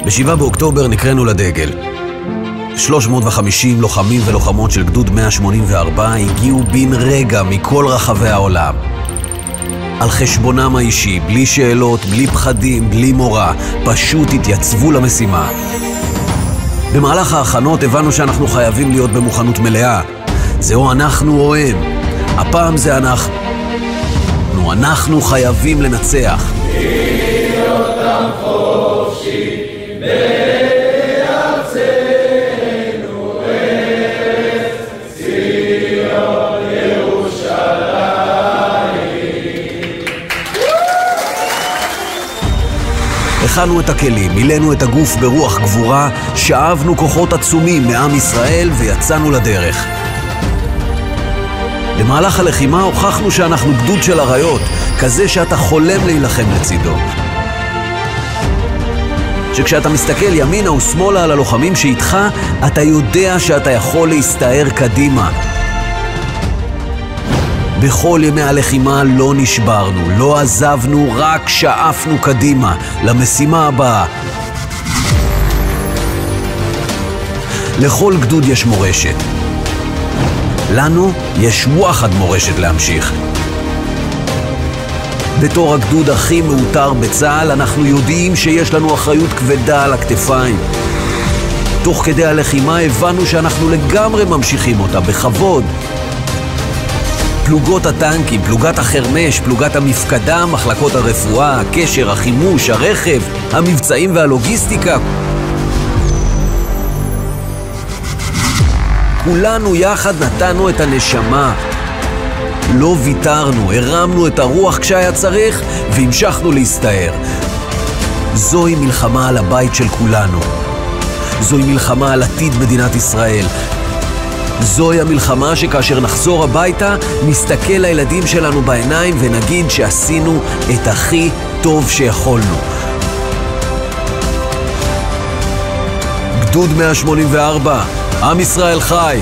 ב-7 באוקטובר נקראנו לדגל. 350 לוחמים ולוחמות של גדוד 184 הגיעו בן רגע מכל רחבי העולם. על חשבונם האישי, בלי שאלות, בלי פחדים, בלי מורא, פשוט התייצבו למשימה. במהלך ההכנות הבנו שאנחנו חייבים להיות במוכנות מלאה. זה או אנחנו או הם. הפעם זה אנחנו. אנחנו חייבים לנצח. אותם חופשי בארצנו ארץ ציון ירושלים. הכנו את הכלים, מילאנו את הגוף ברוח גבורה, שאבנו כוחות עצומים מעם ישראל ויצאנו לדרך. במהלך הלחימה הוכחנו שאנחנו גדוד של אריות, כזה שאתה חולם להילחם לצידו. שכשאתה מסתכל ימינה ושמאלה על הלוחמים שאיתך, אתה יודע שאתה יכול להסתער קדימה. בכל ימי הלחימה לא נשברנו, לא עזבנו, רק שאפנו קדימה, למשימה הבאה. לכל גדוד יש מורשת. לנו יש וואחד מורשת להמשיך. בתור הגדוד הכי מאותר בצה"ל, אנחנו יודעים שיש לנו אחריות כבדה על הכתפיים. תוך כדי הלחימה הבנו שאנחנו לגמרי ממשיכים אותה, בכבוד. פלוגות הטנקים, פלוגת החרמש, פלוגת המפקדה, מחלקות הרפואה, הקשר, החימוש, הרכב, המבצעים והלוגיסטיקה. כולנו יחד נתנו את הנשמה. לא ויתרנו, הרמנו את הרוח כשהיה צריך והמשכנו להסתער. זוהי מלחמה על הבית של כולנו. זוהי מלחמה על עתיד מדינת ישראל. זוהי המלחמה שכאשר נחזור הביתה, נסתכל לילדים שלנו בעיניים ונגיד שעשינו את הכי טוב שיכולנו. גדוד 184, עם ישראל חי,